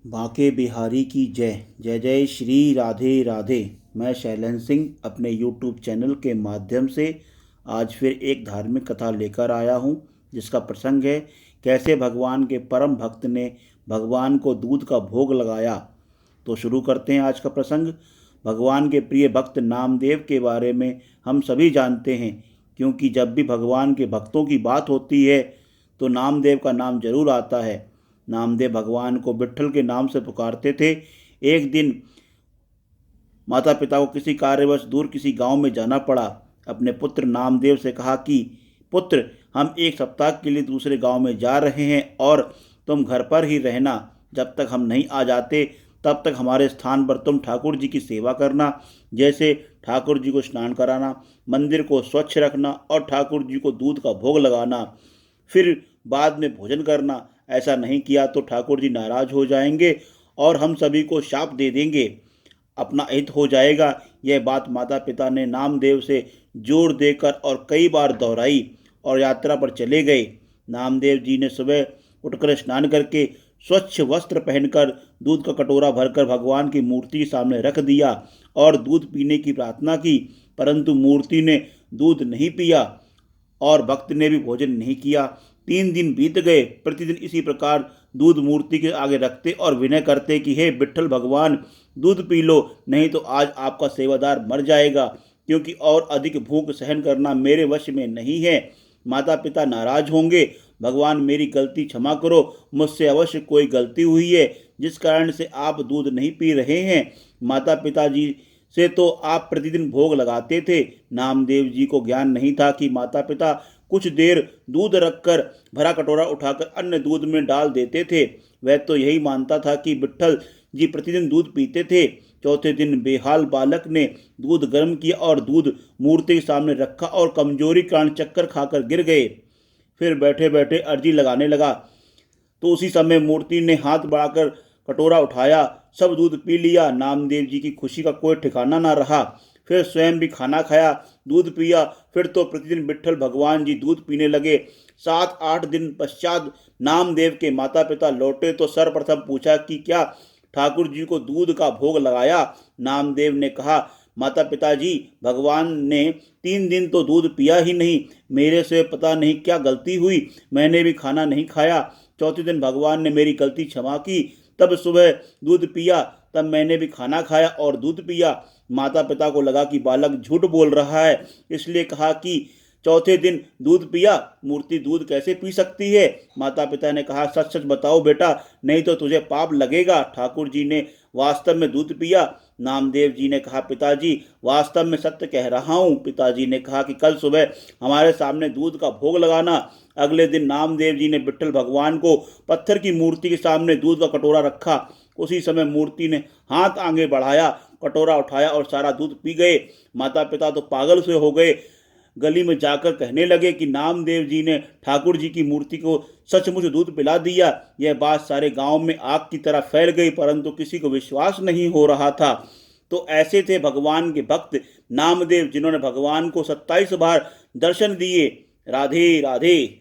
बांके बिहारी की जय जय जय श्री राधे राधे। मैं शैलेंद्र सिंह अपने यूट्यूब चैनल के माध्यम से आज फिर एक धार्मिक कथा लेकर आया हूँ, जिसका प्रसंग है कैसे भगवान के परम भक्त ने भगवान को दूध का भोग लगाया। तो शुरू करते हैं आज का प्रसंग। भगवान के प्रिय भक्त नामदेव के बारे में हम सभी जानते हैं, क्योंकि जब भी भगवान के भक्तों की बात होती है तो नामदेव का नाम जरूर आता है। नामदेव भगवान को विट्ठल के नाम से पुकारते थे। एक दिन माता पिता को किसी कार्यवश दूर किसी गांव में जाना पड़ा। अपने पुत्र नामदेव से कहा कि पुत्र, हम एक सप्ताह के लिए दूसरे गांव में जा रहे हैं और तुम घर पर ही रहना। जब तक हम नहीं आ जाते तब तक हमारे स्थान पर तुम ठाकुर जी की सेवा करना, जैसे ठाकुर जी को स्नान कराना, मंदिर को स्वच्छ रखना और ठाकुर जी को दूध का भोग लगाना, फिर बाद में भोजन करना। ऐसा नहीं किया तो ठाकुर जी नाराज हो जाएंगे और हम सभी को शाप दे देंगे, अपना हित हो जाएगा। यह बात माता पिता ने नामदेव से जोर देकर और कई बार दोहराई और यात्रा पर चले गए। नामदेव जी ने सुबह उठकर स्नान करके स्वच्छ वस्त्र पहनकर दूध का कटोरा भरकर भगवान की मूर्ति के सामने रख दिया और दूध पीने की प्रार्थना की, परंतु मूर्ति ने दूध नहीं पिया और भक्त ने भी भोजन नहीं किया। 3 दिन बीत गए। प्रतिदिन इसी प्रकार दूध मूर्ति के आगे रखते और विनय करते कि हे विट्ठल भगवान, दूध पी लो, नहीं तो आज आपका सेवादार मर जाएगा, क्योंकि और अधिक भूख सहन करना मेरे वश में नहीं है। माता पिता नाराज होंगे। भगवान, मेरी गलती क्षमा करो, मुझसे अवश्य कोई गलती हुई है जिस कारण से आप दूध नहीं पी रहे हैं। माता पिताजी से तो आप प्रतिदिन भोग लगाते थे। नामदेव जी को ज्ञान नहीं था कि माता पिता कुछ देर दूध रखकर भरा कटोरा उठाकर अन्य दूध में डाल देते थे। वह तो यही मानता था कि विट्ठल जी प्रतिदिन दूध पीते थे। चौथे दिन बेहाल बालक ने दूध गर्म किया और दूध मूर्ति के सामने रखा और कमजोरी कारण चक्कर खाकर गिर गए। फिर बैठे बैठे अर्जी लगाने लगा तो उसी समय मूर्ति ने हाथ बढ़ाकर कटोरा उठाया, सब दूध पी लिया। नामदेव जी की खुशी का कोई ठिकाना ना रहा। फिर स्वयं भी खाना खाया, दूध पिया। फिर तो प्रतिदिन विट्ठल भगवान जी दूध पीने लगे। 7-8 दिन पश्चात नामदेव के माता पिता लौटे तो सर्वप्रथम पूछा कि क्या ठाकुर जी को दूध का भोग लगाया। नामदेव ने कहा, माता पिताजी, भगवान ने 3 दिन तो दूध पिया ही नहीं। मेरे से पता नहीं क्या गलती हुई, मैंने भी खाना नहीं खाया। चौथे दिन भगवान ने मेरी गलती क्षमा की, तब सुबह दूध पिया, तब मैंने भी खाना खाया और दूध पिया। माता पिता को लगा कि बालक झूठ बोल रहा है, इसलिए कहा कि चौथे दिन दूध पिया, मूर्ति दूध कैसे पी सकती है। माता पिता ने कहा, सच सच बताओ बेटा, नहीं तो तुझे पाप लगेगा। ठाकुर जी ने वास्तव में दूध पिया। नामदेव जी ने कहा, पिताजी, वास्तव में सत्य कह रहा हूँ। पिताजी ने कहा कि कल सुबह हमारे सामने दूध का भोग लगाना। अगले दिन नामदेव जी ने विट्ठल भगवान को पत्थर की मूर्ति के सामने दूध का कटोरा रखा। उसी समय मूर्ति ने हाथ आगे बढ़ाया, कटोरा उठाया और सारा दूध पी गए। माता पिता तो पागल से हो गए। गली में जाकर कहने लगे कि नामदेव जी ने ठाकुर जी की मूर्ति को सचमुच दूध पिला दिया। यह बात सारे गांव में आग की तरह फैल गई, परंतु किसी को विश्वास नहीं हो रहा था। तो ऐसे थे भगवान के भक्त नामदेव, जिन्होंने भगवान को 27 बार दर्शन दिए। राधे राधे।